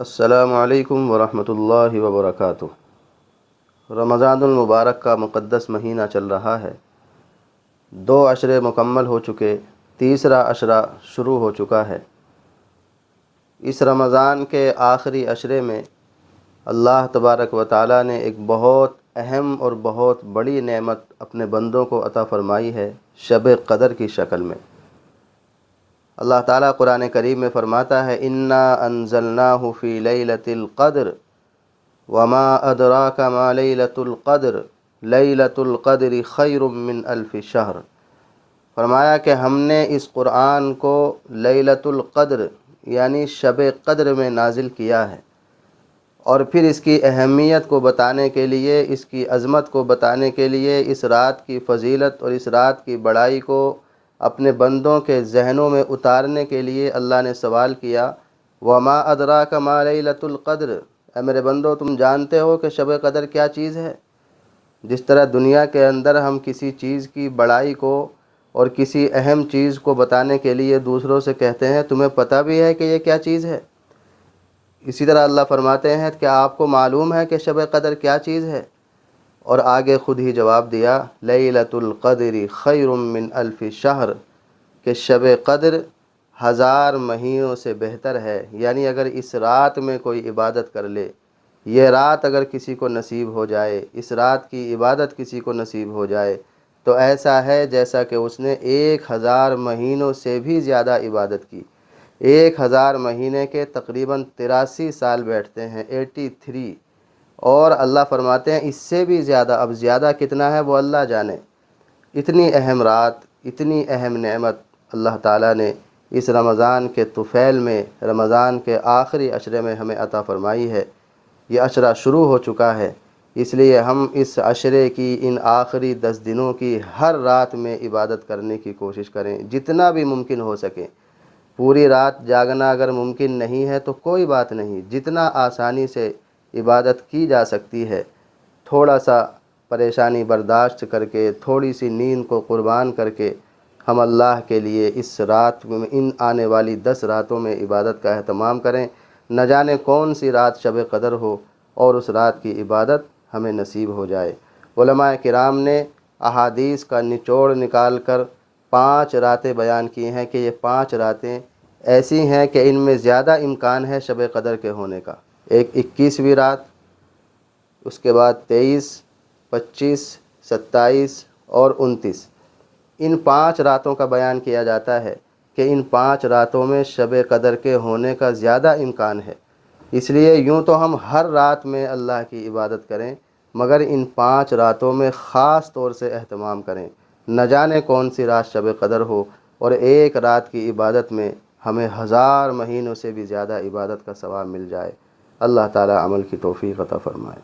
السلام علیکم ورحمۃ اللہ وبرکاتہ۔ رمضان المبارک کا مقدس مہینہ چل رہا ہے۔ 2 عشرے مکمل ہو چکے، تیسرا عشرہ شروع ہو چکا ہے۔ اس رمضان کے آخری عشرے میں اللہ تبارک و تعالیٰ نے ایک بہت اہم اور بہت بڑی نعمت اپنے بندوں کو عطا فرمائی ہے، شب قدر کی شکل میں۔ اللہ تعالیٰ قرآن کریم میں فرماتا ہے انا انزلناہ فی لیلۃ القدر وما ادراک ما لیلۃ القدر لیلۃ القدر خیر من الف شہر۔ فرمایا کہ ہم نے اس قرآن کو لیلۃ القدر یعنی شب قدر میں نازل کیا ہے، اور پھر اس کی اہمیت کو بتانے کے لیے، اس کی عظمت کو بتانے کے لیے، اس رات کی فضیلت اور اس رات کی بڑائی کو اپنے بندوں کے ذہنوں میں اتارنے کے لیے اللہ نے سوال کیا وما ادراک ما لیلۃ القدر، اے میرے بندو تم جانتے ہو کہ شب قدر کیا چیز ہے؟ جس طرح دنیا کے اندر ہم کسی چیز کی بڑائی کو اور کسی اہم چیز کو بتانے کے لیے دوسروں سے کہتے ہیں تمہیں پتہ بھی ہے کہ یہ کیا چیز ہے، اسی طرح اللہ فرماتے ہیں کہ آپ کو معلوم ہے کہ شب قدر کیا چیز ہے؟ اور آگے خود ہی جواب دیا لیلۃ القدر خیر من الف شہر، کہ شب قدر 1000 مہینوں سے بہتر ہے۔ یعنی اگر اس رات میں کوئی عبادت کر لے، یہ رات اگر کسی کو نصیب ہو جائے، اس رات کی عبادت کسی کو نصیب ہو جائے تو ایسا ہے جیسا کہ اس نے 1000 مہینوں سے بھی زیادہ عبادت کی۔ 1000 مہینے کے تقریباً 83 سال بیٹھتے ہیں، 83، اور اللہ فرماتے ہیں اس سے بھی زیادہ، اب زیادہ کتنا ہے وہ اللہ جانے۔ اتنی اہم رات، اتنی اہم نعمت اللہ تعالیٰ نے اس رمضان کے طفیل میں، رمضان کے آخری عشرے میں ہمیں عطا فرمائی ہے۔ یہ عشرہ شروع ہو چکا ہے، اس لیے ہم اس عشرے کی ان آخری 10 دنوں کی ہر رات میں عبادت کرنے کی کوشش کریں جتنا بھی ممکن ہو سکے۔ پوری رات جاگنا اگر ممکن نہیں ہے تو کوئی بات نہیں، جتنا آسانی سے عبادت کی جا سکتی ہے، تھوڑا سا پریشانی برداشت کر کے، تھوڑی سی نیند کو قربان کر کے ہم اللہ کے لیے اس رات میں، ان آنے والی 10 راتوں میں عبادت کا اہتمام کریں۔ نہ جانے کون سی رات شب قدر ہو اور اس رات کی عبادت ہمیں نصیب ہو جائے۔ علماء کرام نے احادیث کا نچوڑ نکال کر 5 راتیں بیان کی ہیں کہ یہ 5 راتیں ایسی ہیں کہ ان میں زیادہ امکان ہے شب قدر کے ہونے کا۔ ایک 21ویں رات، اس کے بعد 23، 25، 27 اور 29، ان 5 راتوں کا بیان کیا جاتا ہے کہ ان 5 راتوں میں شب قدر کے ہونے کا زیادہ امکان ہے۔ اس لیے یوں تو ہم ہر رات میں اللہ کی عبادت کریں، مگر ان 5 راتوں میں خاص طور سے اہتمام کریں۔ نہ جانے کون سی رات شب قدر ہو اور ایک رات کی عبادت میں ہمیں 1000 مہینوں سے بھی زیادہ عبادت کا ثواب مل جائے۔ اللہ تعالی عمل کی توفیق عطا فرمائے۔